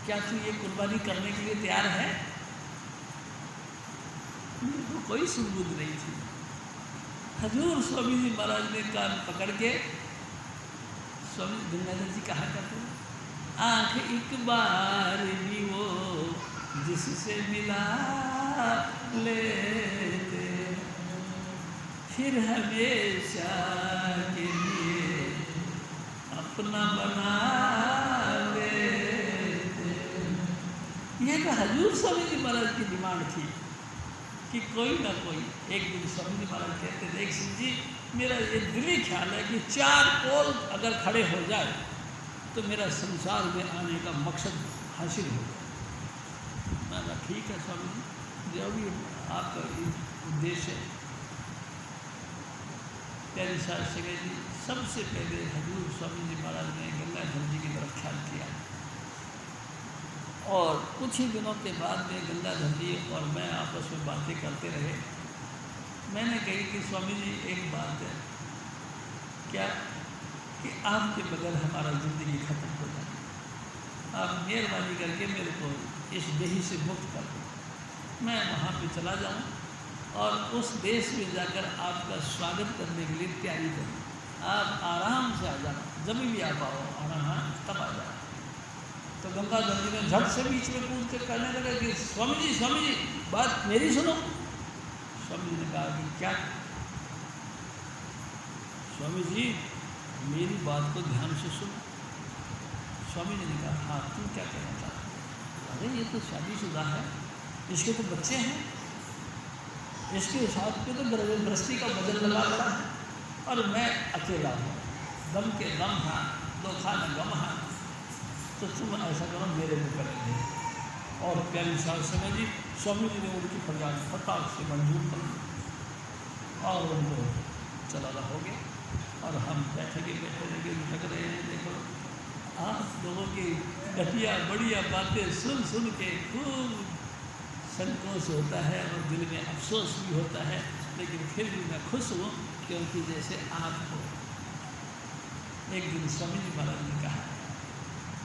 क्या तू ये कुर्बानी करने के लिए तैयार है? तो कोई सुध नहीं थी। हजूर स्वामी जी महाराज ने कान पकड़ के, स्वामी गंगाधर जी कहा करते हैं, आँख एक बार भी वो जिससे मिला लेते, फिर हमेशा के लिए अपना बना लेते। यह तो हजूर स्वामी जी महाराज की डिमांड थी कि कोई ना कोई एक दिन स्वामी जी महाराज कहते थे, एक सिंह जी मेरा ये दिली ख्याल है कि 4 पोल अगर खड़े हो जाए तो मेरा संसार में आने का मकसद हासिल हो जाए। मैं कहा ठीक है स्वामी जी, जो भी आपका उद्देश्य है। प्यारी साहब सगे जी, सबसे पहले हजूर स्वामी जी महाराज ने गंगाधर जी की तरफ ख्याल किया और कुछ ही दिनों के बाद में गंगाधर जी और मैं आपस में बातें करते रहे। मैंने कही कि स्वामी जी एक बात है, क्या कि आपके बगैर हमारा ज़िंदगी ख़त्म हो जाए, आप मेहरबानी करके मेरे को इस देही से मुक्त कर दो, मैं वहाँ पे चला जाऊँ और उस देश में जाकर आपका स्वागत करने के लिए तैयारी करूँ। आप आराम से आ जाना, जब भी आप आओ आराम तब आ जाना। तो गंगाधर जी ने झट से बीच में कूद के कहने लगा कि स्वामी जी बात मेरी सुनो। स्वामी जी ने कहा कि क्या? स्वामी जी मेरी बात को ध्यान से सुनो। स्वामी जी ने कहा हाँ तू क्या कहना चाहता है? अरे ये तो शादीशुदा है, इसके तो बच्चे हैं, इसके साथ पे तो गृहस्थी का वजन लगा पड़ा है और मैं अकेला हूँ, दम के दम हाँ दो खाना गम हाँ, तो तुम ऐसा करो मेरे में कर दे। और प्यारी साहब समय जी स्वामी जी ने उनकी फरियाद फटाक से मंजूर कर दी और उनको चलाना हो गया। और हम बैठे लगे भटक रहे हैं। देखो आप लोगों की घटिया बढ़िया बातें सुन के खूब संतोष होता है और दिल में अफसोस भी होता है, लेकिन फिर भी मैं खुश हूँ क्योंकि जैसे आप हो। एक दिन स्वामी जी महाराज ने कहा,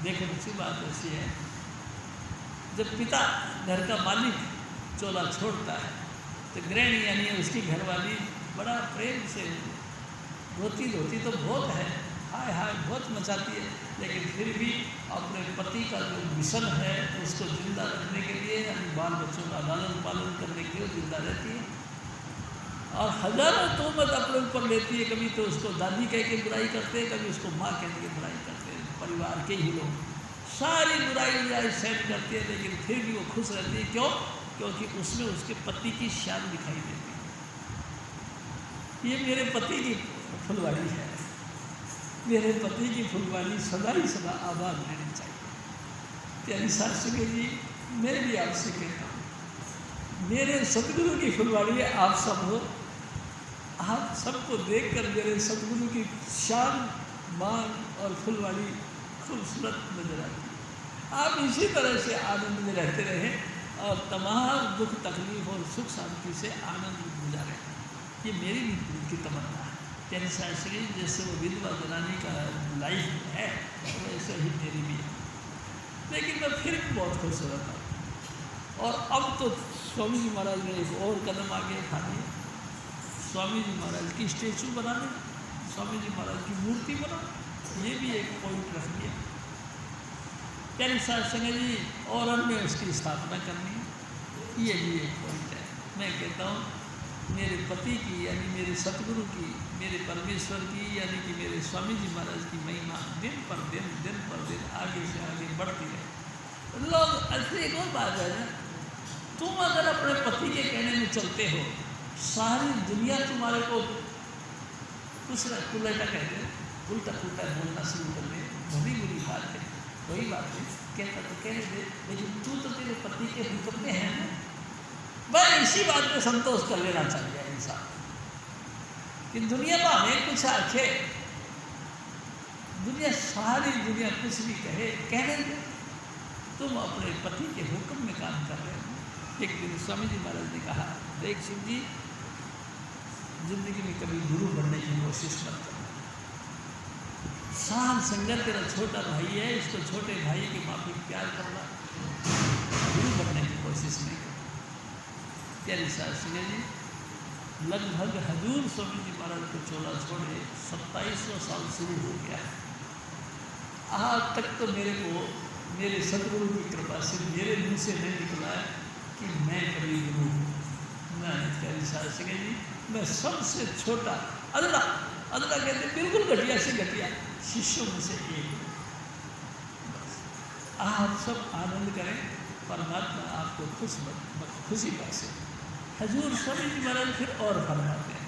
देखो अच्छी बात ऐसी है, जब पिता घर का मालिक चोला छोड़ता है तो गृहिणी यानी उसकी घरवाली बड़ा प्रेम से रोती तो बहुत है, हाय बहुत मचाती है, लेकिन फिर भी अपने पति का जो मिशन है उसको जिंदा रखने के लिए यानी बाल बच्चों का लालन पालन करने के लिए जिंदा रहती है और हजारों तोहमत अपने ऊपर लेती है। कभी तो उसको दादी कह के बुराई करते हैं, कभी उसको माँ कह के बुराई करते हैं, परिवार के ही लोग सारी बुराई सहन करती है, लेकिन फिर भी वो खुश रहती है। क्यों? क्योंकि उसमें उसके पति की शान दिखाई देती है। ये मेरे पति की फुलवाड़ी है, मेरे पति की फुलवाड़ी सदा ही सदा आबाद रहनी चाहिए। प्यारी शास्त्री जी मैं भी आपसे कहता हूँ, मेरे सतगुरु की फुलवाड़ी है, आप सब हो, आप सबको देखकर मेरे सतगुरु की शान मान और फुलवाड़ी खूबसूरत नजर आती है। आप इसी तरह से आनंद में रहते रहें और तमाम दुख तकलीफ और सुख शांति से आनंद गुजारें, ये मेरी भी दिल की तमन्ना है। प्यारी शास्त्री जैसे वो विधवा जनानी का लाइफ है वैसे ही मेरी भी है, लेकिन मैं फिर भी बहुत खुश हो रहा था। और अब तो स्वामी जी महाराज ने एक और कदम आगे उठा दिया, स्वामी जी महाराज की स्टेचू बना दें, स्वामी जी महाराज की मूर्ति बना, ये भी एक पॉइंट रख दिया। प्यारे शास्त्री जी और हमने उसकी स्थापना करनी है, ये भी एक पॉइंट है। मैं कहता हूँ मेरे पति की यानी मेरे सतगुरु की, मेरे परमेश्वर की यानी कि मेरे स्वामी जी महाराज की महिमा दिन पर दिन आगे से आगे बढ़ती है। लोग ऐसे एक और बात है ना, तुम अगर अपने पति के कहने में चलते हो, सारी दुनिया तुम्हारे को कुछ उल्टा कहते हैं, उल्टा पुल्टा बोलना शुरू कर दे, बड़ी बुरी बात है। कोई बात नहीं, कहता तो कहने दे, लेकिन तू तो तेरे पति के हुक्म में है ना, बस इसी बात पे संतोष कर लेना चाहिए इंसान कि दुनिया में हमें कुछ आखे, दुनिया सारी दुनिया कुछ भी कहे, कहने दे, तुम अपने पति के हुक्म में काम कर रहे हो। एक दिन स्वामी जी महाराज ने कहा, देख सिंह जी, जिंदगी में कभी गुरु बनने की कोशिश मत करना, साल संगत तेरा छोटा भाई है, इसको छोटे भाई के माफिक प्यार करना, गुरु बनने की कोशिश नहीं करना। प्यारी साहब सिंह जी लगभग हजूर स्वामी जी महाराज को चोला छोड़े 2700 साल शुरू हो गया है। आज तक तो मेरे को मेरे सदगुरु की कृपा से मेरे मुँह से नहीं निकला है कि मैं कभी गुरु हूँ। मैं प्यारी साहब सिंह जी मैं सबसे छोटा अदड़ा अदड़ा कहते बिल्कुल घटिया से घटिया शिष्यों में से एक हूँ। बस आप सब आनंद करें, परमात्मा आपको खुशी बख्शे। हजूर स्वामी जी महाराज फिर और फरमाते हैं,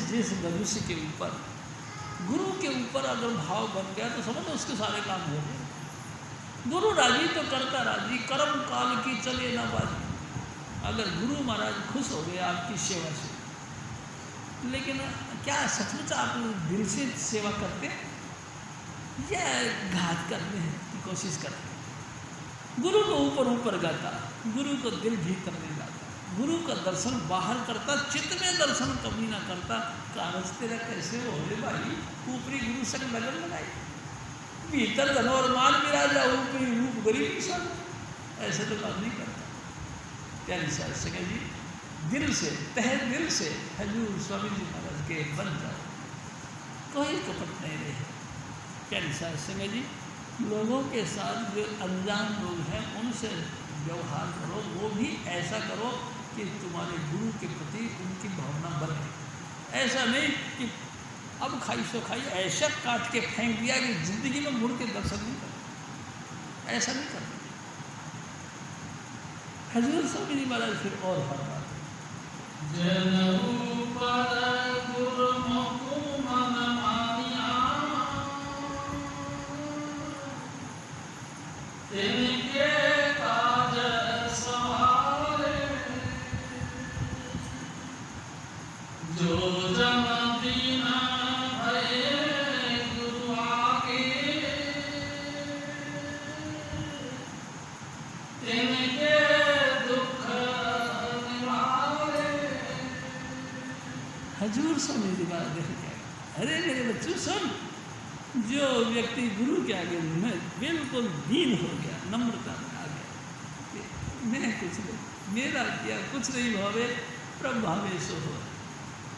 जिस मनुष्य के ऊपर गुरु के ऊपर अगर भाव बन गया तो समझो उसके सारे काम हो गए। गुरु राजी तो करता राजी, कर्म काल की चले ना बाजी। अगर गुरु महाराज खुश हो गए आपकी सेवा से, लेकिन क्या सचमुच आप दिल से सेवा करते या घात करने की कोशिश करते? गुरु को ऊपर ऊपर गाता, गुरु को दिल भीतर नहीं गाता, गुरु का दर्शन बाहर करता, चित्त में दर्शन कभी ना करता। कागज तेरा कैसे हो रे भाई, ऊपरी गुरु संग लगन लगाई, भीतर धन और मान मिला जा, ऊपरी रूप गरीबी सन, ऐसे तो काम नहीं करता। प्यारी साहब सिंह जी दिल से तहे दिल से हजूर स्वामी जी महाराज के बन जाओ, कोई कपट नहीं रहे। प्यारी साहब सिंह जी लोगों के साथ जो अनजान लोग हैं उनसे व्यवहार करो, वो भी ऐसा करो कि तुम्हारे गुरु के प्रति उनकी भावना बने। ऐसा नहीं कि अब खाई सो खाई ऐसा काट के फेंक दिया कि जिंदगी में मुड़ के दर्शन नहीं करते, ऐसा नहीं करते। हजूर स्वामी जी महाराज फिर और फरमाते हजूर स्वामी जी महाराज देख क्या, अरे मेरे बच्चों सुन, जो व्यक्ति गुरु के आगे मैं बिल्कुल दीन हो गया, नम्रता में आ गया, मैं कुछ नहीं, मेरा किया कुछ नहीं भावे प्रभावे सो हो,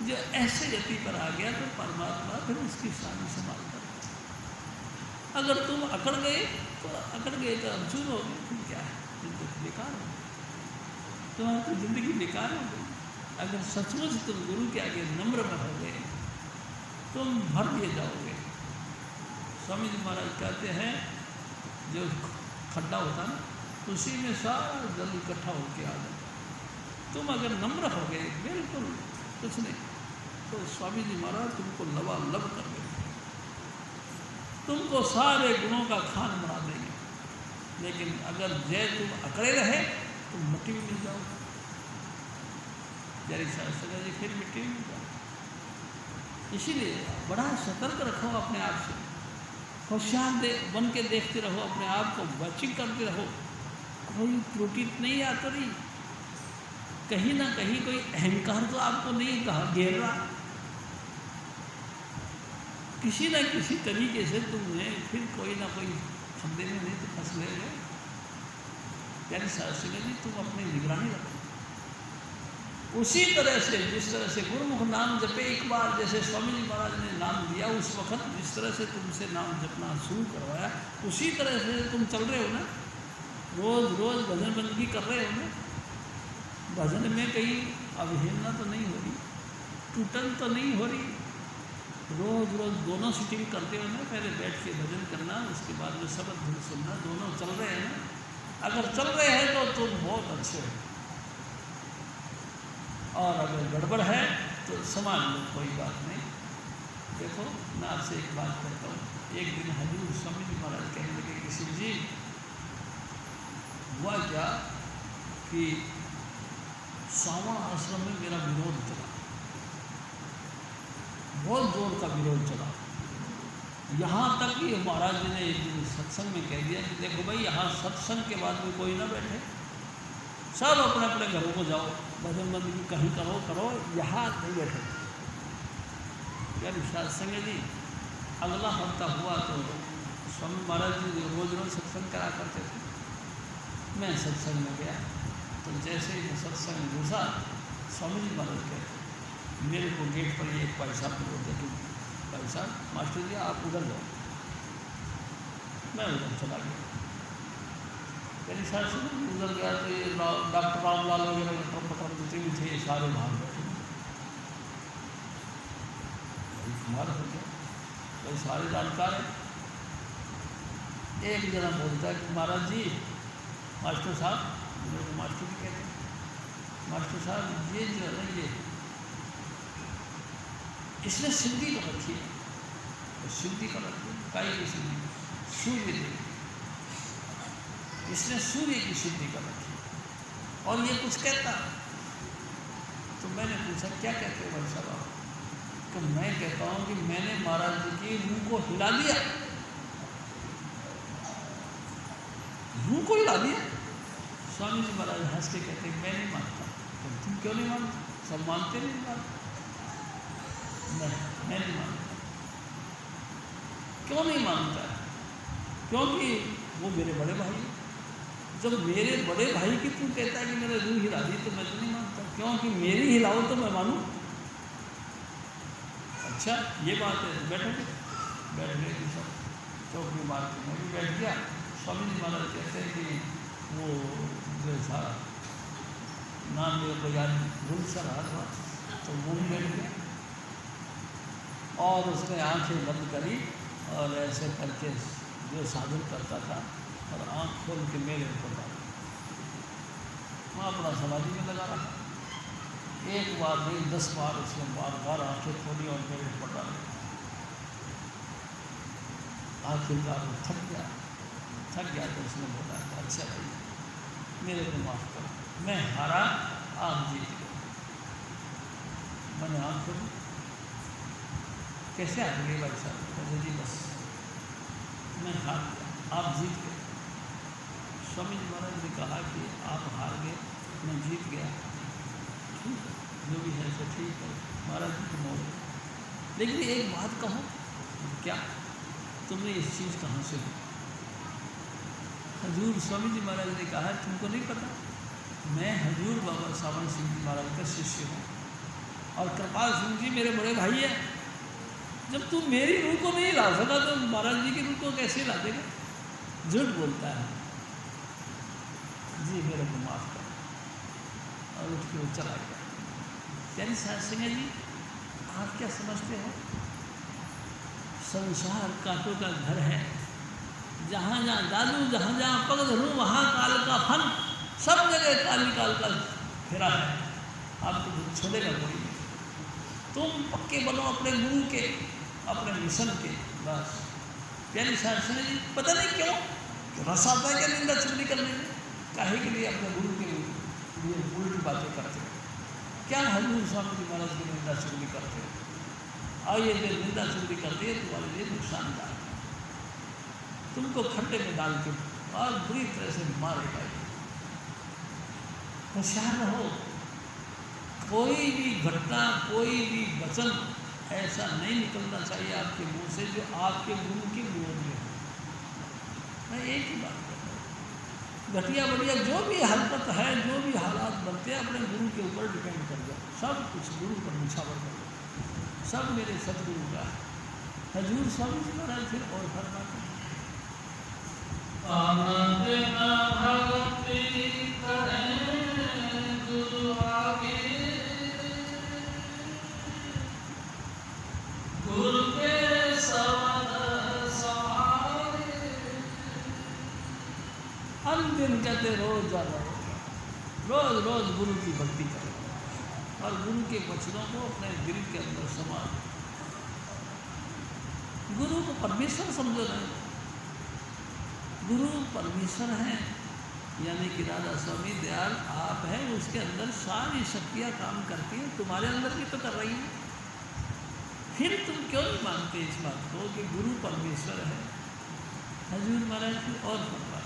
जो ऐसे गति पर आ गया तो परमात्मा फिर उसकी शान संभालता। अगर तुम अकड़ गए तो अब चूर हो गए, तुम क्या है, जिंदगी बेकार हो गई, तुम्हारी तो जिंदगी बेकार हो गई। अगर सचमुच तुम गुरु के आगे नम्र में हो गए तुम भर दिए जाओगे। स्वामी जी महाराज कहते हैं जो खड्डा होता ना उसी में सारा जल इकट्ठा होकर आ जाता। तुम अगर नम्र हो गए बिल्कुल कुछ नहीं तो स्वामी जी महाराज तुमको लबालब कर देंगे, तुमको सारे गुणों का खान बना देंगे। लेकिन अगर जय तुम अकड़े रहे तो मिट्टी में मिल जाओगे। प्यारी साहब जी फिर मिट्टी में मिल जाओ। इसीलिए बड़ा सतर्क रखो अपने आप से, होशियार बन के देखते रहो अपने आप को, वॉचिंग करते रहो, कोई त्रुटि नहीं आती रही, कहीं ना कहीं कोई अहंकार तो आपको नहीं कहा घेर रहा, किसी न किसी तरीके से तुमने फिर कोई ना कोई फंदे में नहीं तो फंस गए। प्यारी साहब जी तुम अपनी निगरानी रखो, उसी तरह से जिस तरह से गुरुमुख नाम जपे एक बार, जैसे स्वामी जी महाराज ने नाम दिया उस वक्त जिस तरह से तुमसे नाम जपना शुरू करवाया उसी तरह से तुम चल रहे हो ना, रोज़ रोज़ भजन बंदगी कर रहे हो ना, भजन में कहीं अवहेलना तो नहीं हो रही, टूटन तो नहीं हो रही, रोज़ रोज़ दोनों सीटिंग करते हो ना, पहले बैठ के भजन करना उसके बाद में शब्द धुन सुनना, दोनों चल रहे हैं ना। अगर चल रहे हैं तो तुम बहुत अच्छे हो, और अगर गड़बड़ है तो समान लो, कोई बात नहीं। देखो मैं आपसे एक बात करता हूँ, एक दिन हजूर स्वामी जी महाराज कहने लगे कि शिव जी हुआ क्या कि सावण आश्रम में मेरा विरोध चला, बहुत जोर का विरोध चला। यहाँ तक कि महाराज जी ने एक दिन सत्संग में कह दिया कि देखो भाई, यहाँ सत्संग के बाद में कोई ना बैठे, सब अपने अपने घरों को जाओ, भजन बंद की कहीं करो, यहाँ नहीं बैठे। क्या विश्वास संगे जी, अगला हफ्ता हुआ तो स्वामी महाराज जी रोज रोज सत्संग करा करते थे। मैं सत्संग में गया तो जैसे ही मैं सत्संग में घुसा, स्वामी जी महाराज कहते मेरे को गेट पर ये एक पैसा बोल दे कि भाई साहब मास्टर जी आप उधर जाओ। मैं उधर चला गया। मेरी साथ से उधर गया तो ये डॉक्टर रामलाल वगैरह पटर जितने भी थे सारे भाग बैठे। कमाल हो गया, भाई सारे जानकार हैं। एक जना बोलता है कि महाराज जी, मास्टर साहब, मेरे को मास्टर जी कहते हैं, मास्टर साहब ये जो है ना, ये इसने सिद्धि कर रखी है, तो सिद्धि कर रखी है, काई की सिद्धि, सूर्य देव, इसने सूर्य की सिद्धि कर रखी है। और ये कुछ कहता, तो मैंने पूछा क्या कहते हो भाई साहब? तो मैं कहता हूँ कि मैंने महाराज जी की रूह को हिला दिया, रूह को हिला दिया। स्वामी जी महाराज हंस के कहते मैं नहीं मानता। तो तुम क्यों नहीं मानते? सब मानते नहीं मानते। मैं नहीं मानता। क्यों नहीं मानता? क्योंकि वो मेरे बड़े भाई। जब मेरे बड़े भाई की तू कहता है कि मैंने रूह हिला दी, तो मैं तो नहीं मानता, क्योंकि मेरी हिलाओ तो मैं मानूं। अच्छा ये बात है, बैठ गए सब चौक में मार के मैं भी बैठ गया। स्वामी जी महाराज कहते हैं कि वो जैसा नाम मेरे को याद भूल सा रहा था, तो वो भी बैठ गया और उसने आँखें बंद करी और ऐसे करके जो साधन करता था और आँख खोल के मेरे ऊपर डाला। मैं अपना समाधि में लगा रहा। एक बार नहीं 10 बार उसने बार आँखें खोली और मेरे ऊपर डाली। आखिरकार वो थक गया तो उसने बोला अच्छा भाई मेरे को माफ़ करो, मैं हारा आप जीत गए। मैंने आँख खोली, कैसे हार गए भाई साहब? कहते जी बस मैं हार गया, आप जीत गए। स्वामी जी महाराज ने कहा कि आप हार गए, मैं जीत गया, ठीक है, जो भी है सो ठीक है, महाराज जी को मोड़। लेकिन एक बात कहो, क्या तुमने इस चीज़ कहाँ से ली? हजूर स्वामी जी महाराज ने कहा तुमको नहीं पता, मैं हजूर बाबा सावन सिंह जी महाराज का शिष्य हूँ और कृपाल सिंह जी मेरे बड़े भाई हैं। जब तू मेरी रूह को नहीं ला सका तो महाराज जी की रूह को कैसे ला देगा? झूठ बोलता है। जी मेरे को माफ़ कर, और उसके वो चला गया। प्यारी साध संगत जी, आप क्या समझते हो? संसार कांटों का घर है, जहाँ जहाँ दादू, जहाँ जहाँ पग धरूँ वहाँ काल का फन, सब जगह काली काल का फेरा है। आपको कुछ छोड़ेगा कोई? तुम पक्के बनो अपने गुरु के, अपने मिशन के, बस। प्यारी शास्त्री जी, पता नहीं क्यों रस आता है क्या निंदा चुगली करने में? काहे के लिए अपने गुरु के लिए उल्टी बातें करते हैं? क्या हजूर स्वामी जी महाराज की निंदा चुगली करते हैं? और ये जो निंदा चुगली करते हैं तुम्हारे लिए नुकसानदायक है, तुमको खड्डे में डाल के और बुरी तरह से मारेगा। होशियार रहो, कोई भी घटना, कोई भी वचन ऐसा नहीं निकलना चाहिए आपके मुंह से जो आपके गुरु के विरोध में हो। मैं एक ही बात कर रहा हूँ, घटिया बढ़िया जो भी हरकत है, जो भी हालात बनते हैं, अपने गुरु के ऊपर डिपेंड कर जाओ। सब कुछ गुरु पर निछावर कर दो, सब मेरे सतगुरु का है। हजूर स्वामी जी महाराज फिर और फरमाते हैं, आनंद न भक्ति करें गुरु आगे, गुरु के सवन सवारे। अंतिम कहते रोज जाना, रोज रोज गुरु की भक्ति करें और गुरु के वचनों को अपने दिल के अंदर समा। गुरु को परमेश्वर समझो नहीं, गुरु परमेश्वर हैं, यानी कि राधा स्वामी दयाल आप हैं, उसके अंदर सारी शक्तियाँ काम करती हैं, तुम्हारे अंदर भी तो कर रही हैं। फिर तुम क्यों नहीं मानते इस बात को कि गुरु परमेश्वर है? हजूर महाराज की और फरमा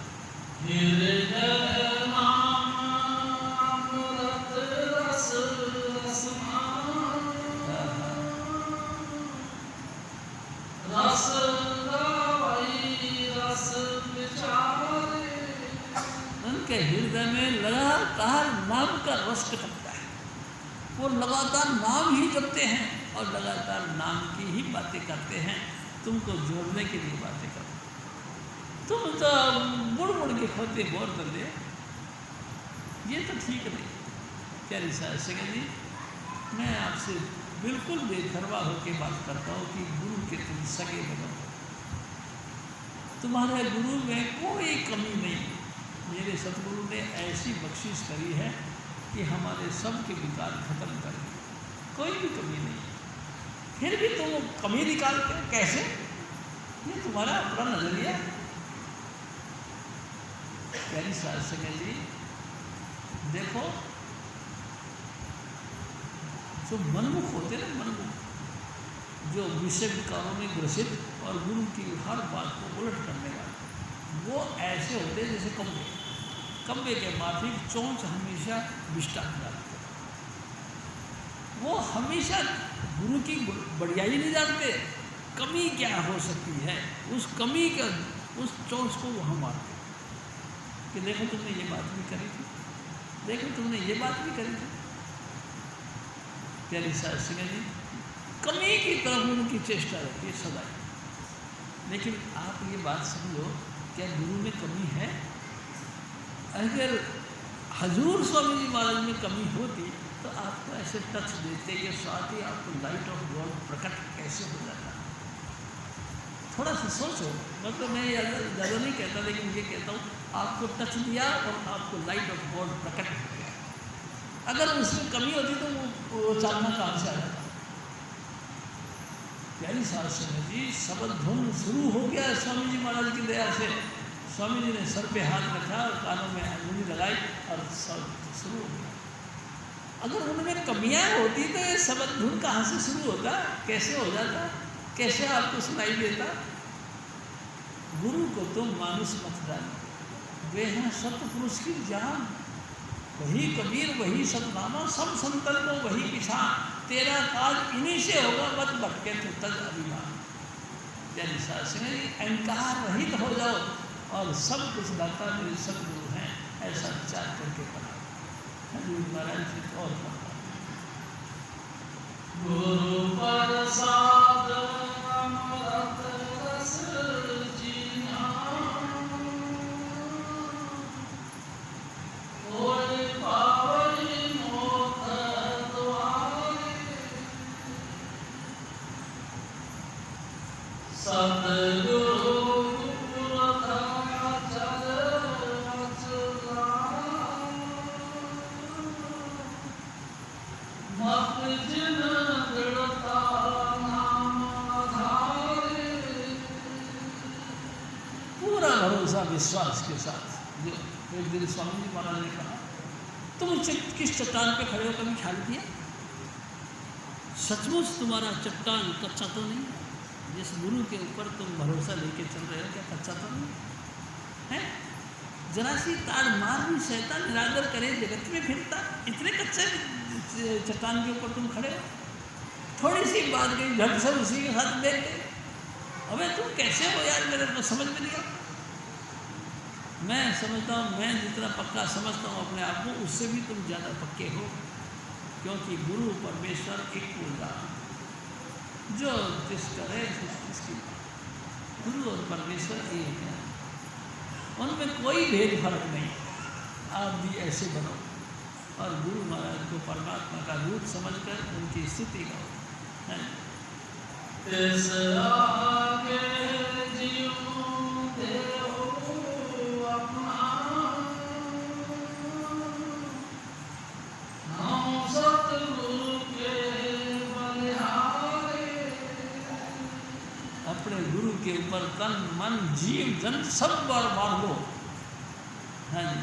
उनके हृदय में लगातार नाम का रस टपकता है। वो लगातार नाम ही जपते हैं और लगातार नाम की ही बातें करते हैं, तुमको जोड़ने के लिए बातें करते। तुम तो मुड़ मुड़ के खोते बोर कर दे, ये तो ठीक नहीं। प्यारी साहब सिंह जी, मैं आपसे बिल्कुल बेखरवा होकर बात करता हूँ कि गुरु के तुम सगे बनो, तुम्हारे गुरु में कोई कमी नहीं। मेरे सतगुरु ने ऐसी बख्शिश करी है कि हमारे सब के विकार खत्म कर दिए, कोई भी कमी नहीं। फिर भी तुम कमी निकालते हो कैसे? ये तुम्हारा अपना नजरिया। प्यारी साहब सिंह जी, देखो जो मनमुख होते ना, मनमुख जो विषय विकारों में ग्रसित और गुरु की हर बात को उलट करने वाले, वो ऐसे होते जैसे कम्बे। कम्बे के माफिक चोंच हमेशा विष्टा जाते, वो हमेशा गुरु की बढ़ियाई नहीं जानते, कमी क्या हो सकती है, उस कमी का उस चोंच को वहाँ मारते कि देखो तुमने ये बात भी करी थी, देखो तुमने ये बात भी करी थी। प्यारी साहब सिंह जी, कमी की तरफ उनकी चेष्टा रहती है सदा। लेकिन आप ये बात समझो, क्या गुरु में कमी है? अगर हजूर स्वामी जी महाराज में कमी होती तो आपको ऐसे टच देते कि साथ ही आपको लाइट ऑफ गॉड प्रकट कैसे हो जाता। थोड़ा सा सोचो, मतलब मैं ज़्यादा नहीं कहता, लेकिन ये कहता हूँ आपको टच दिया और आपको लाइट ऑफ गॉड प्रकट हो गया। अगर उसमें कमी होती तो वो चालना कहाँ से आ जाता। प्यारी साहब सिंह जी, शब्द धुन शुरू हो गया स्वामी जी महाराज की दया से। स्वामी जी ने सर पे हाथ रखा और कानों में अंगुली लगाई और शब्द शुरू हो गया। अगर उनमें कमियां होती तो ये शब्द धुन कहाँ से शुरू होता, कैसे हो जाता, कैसे आपको सुनाई देता? गुरु को तो मानुष मत डालो, वे हैं सतपुरुष की जान। वही कबीर वही सतनामा, सब संतन को वही पिछान। तेरा काज इन्हीं से होगा, मत भटके तो तज अभिमान। प्यारी साहब सिंह जी, अहंकार रहित हो जाओ और सब कुछ दाता मेरे सतगुरु हैं, ऐसा विचार करके पढ़ा। हजूर महाराज जी और गुरु प्रसाद अमृत रस जीना, कोई पावई मोख द्वारे, सतगुरु विश्वास के साथ। जो एक दिन स्वामी जी महाराज ने कहा, तुम किस चट्टान पे खड़े हो, कभी ख्याल किया? सचमुच तुम्हारा चट्टान कच्चा तो नहीं? जिस गुरु के ऊपर तुम भरोसा लेके चल रहे हो, क्या कच्चा तो नहीं है? जरा सी ताड़ मार भी शैतान निरादर करे, जगत में फिरता, इतने कच्चे चट्टान के ऊपर तुम खड़े हो। थोड़ी सी बात गई, झट से उसी के साथ बैठ गए। अबे तुम कैसे हो यार, मेरे को समझ में नहीं आता। मैं समझता हूँ, मैं जितना पक्का समझता हूँ अपने आप को, उससे भी तुम ज़्यादा पक्के हो, क्योंकि गुरु परमेश्वर एक पूर्णा जो जिस करे इसकी, गुरु और परमेश्वर एक है, उनमें कोई भेद फर्क नहीं। आप भी ऐसे बनो और गुरु महाराज को परमात्मा का रूप समझकर उनकी स्तुति करो। अपने गुरु के ऊपर तन मन जीव जन सब बार मान लो। हाँ जी,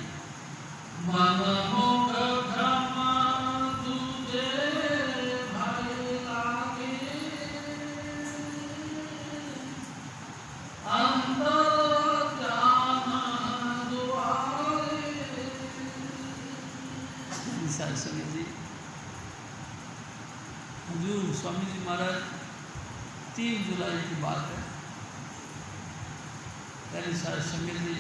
हजूर स्वामी जी महाराज 3 जुलाई की बात है, पहली साल संगत जी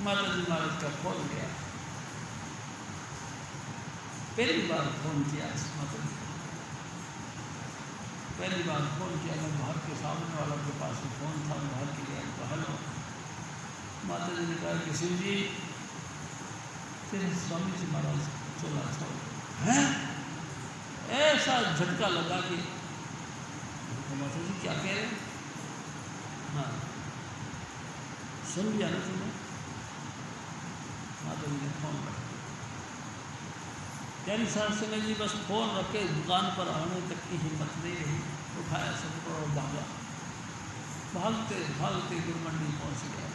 माता जी महाराज का फोन गया, पहली बार फोन किया इस माता जी को, पहली बार फोन किया। मैं बाहर के सामने वालों के पास फ़ोन था, बाहर के लिए तो हेलो। माता जी ने कहा कि शिव जी फिर स्वामी जी महाराज चला छोड़ हैं, ऐसा झटका लगा कि तो माता जी क्या कह रहे हैं, हाँ सुन लिया ना तुमने। माता जी ने फोन रखा, यानी साहब से जी बस फोन रख के दुकान पर आने तक की हिम्मत नहीं रही, उठाया सब और भागा, भागते भागते गुरमंडी पहुंच गया।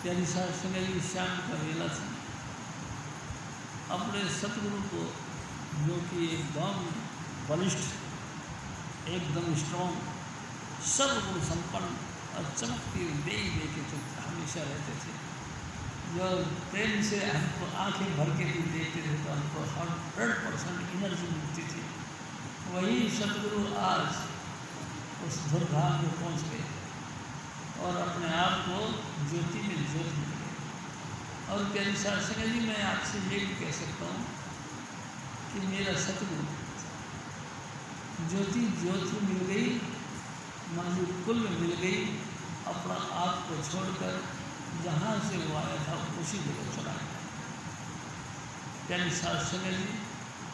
यानी साहब से जी शाम का वेला था, अपने सतगुरु को जो कि एकदम बलिष्ठ, एकदम स्ट्रॉन्ग, सर्वगुण संपन्न और चमकती हुई दे के तो हमेशा रहते थे, जो प्रेम से हमको आंखें भर के भी देखते थे तो हमको 100% एनर्जी मिलती थी। वही सतगुरु आज उस धुरधाम में पहुँच गए और अपने आप को ज्योति में ज्योत मिल गए। और प्यारी साधु जी मैं आपसे ये भी कह सकता हूँ कि मेरा सतगुरु ज्योति ज्योति मिल गई, मंजिल कुल मिल गई, अपना आप को छोड़कर जहाँ से वो आया था उसी जगह चला गया। प्यारी साधु जी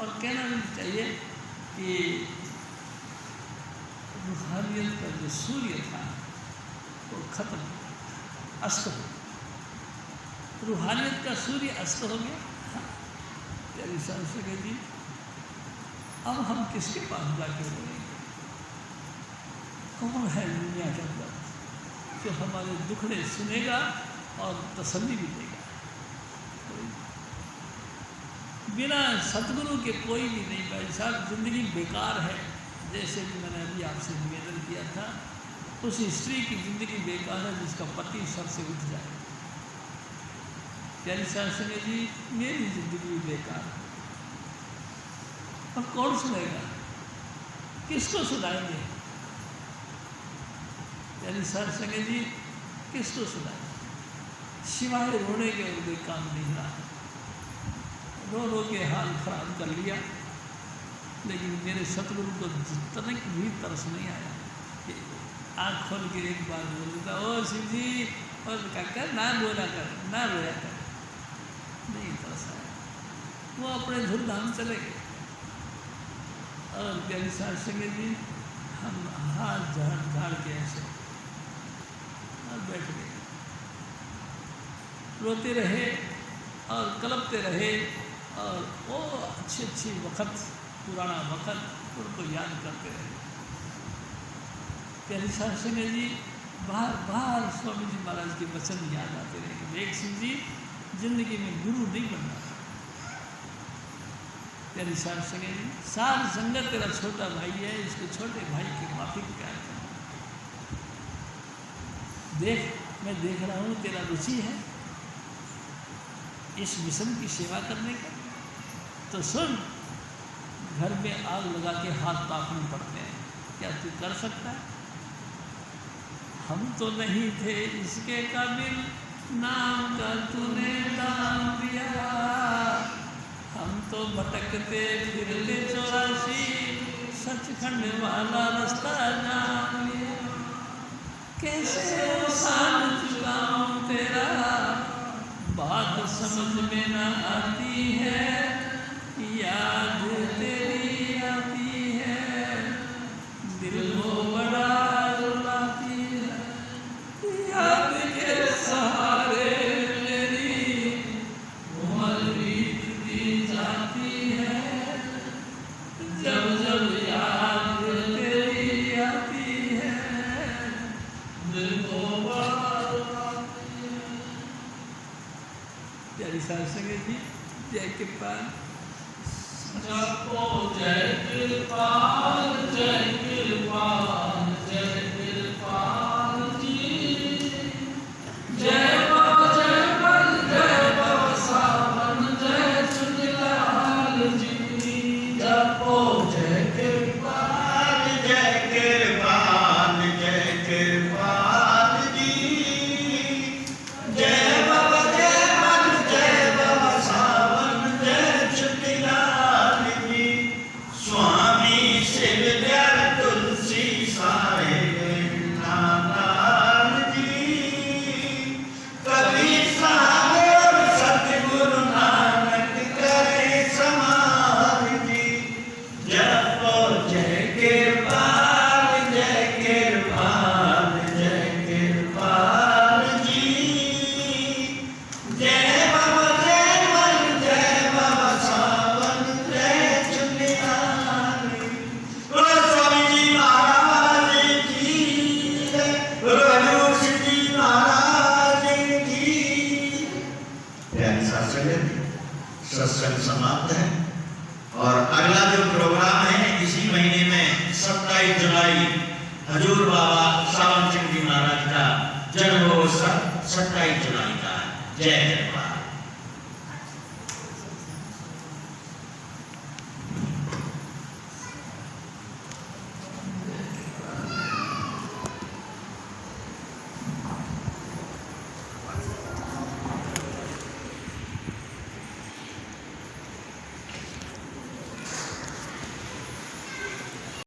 और कहना भी चाहिए कि रूहानियत का जो सूर्य था वो खत्म, अस्त हो, रूहानियत का सूर्य अस्त हो गया। प्यारी साधु जी अब हम किसके पास जाके बोलेंगे? कौन है दुनिया के अंदर जो हमारे दुखड़े सुनेगा और तसल्ली भी देगा? बिना सतगुरु के कोई भी नहीं। भाई साहब जिंदगी बेकार है, जैसे कि मैंने अभी आपसे निवेदन किया था, उस स्त्री की जिंदगी बेकार है जिसका पति सर से उठ जाए। प्यारी साधु जी मेरी जिंदगी बेकार है, अब कौन सुनेगा? किसको सुनाएंगे? यानी साधु जी किसको सुनाएंगे? सिवाय रोने के और कोई काम नहीं रहा। रो रो के हाल खराब कर लिया, लेकिन मेरे सतगुरु को जितना भी तरस नहीं आया कि आँख खोल के एक बार बोल देता, ओ शिव जी और कर ना बोला कर, ना रोया कर, नहीं तरस आया। वो अपने धूमधाम चले गए। और प्यारी साधु जी हम हाथ झाड़ के ऐसे और बैठ गए, रोते रहे और कलपते रहे और वो अच्छी वक़्त, पुराना वक़्त उनको याद करते रहे। प्यारी साधु जी बार बार स्वामी जी महाराज के वचन याद आते रहे कि देख सिंह जी जिंदगी में गुरु नहीं बनना। प्यारी साधु जी सार संगत तेरा छोटा भाई है, इसको छोटे भाई की माफी प्यार कर। देख मैं देख रहा हूँ तेरा रुचि है इस मिशन की सेवा करने का, तो सुन घर में आग लगा के हाथ तापने पड़ते हैं, क्या तू कर सकता है? हम तो नहीं थे इसके काबिल, नाम का तूने दाम दिया, हम तो भटकते फिरते 84 सचखंड वाला रास्ता जान लिया। कैसे एहसान चुकाऊं तेरा, बात समझ में न आती है, याद तेरी आती है, दिल को बड़ा रुलाती है, याद के सहारे मेरी उम्र बीतती जाती है, जब जब याद तेरी आती है, दिल को बड़ा रुलाती है। प्यारी साधु जी जय कृपाल, जपो जय कृपाल, जय कृपाल, जय कृपाल जी, जय बाबा सावन, जय चुनिलाल जी, जय प्यारी सा संगत, सत्संग समाप्त है और अगला जो प्रोग्राम है इसी महीने में 27 जुलाई हजूर बाबा सावन सिंह जी महाराज का जन्मोत्सव 27 जुलाई का है। जय जय बाबा।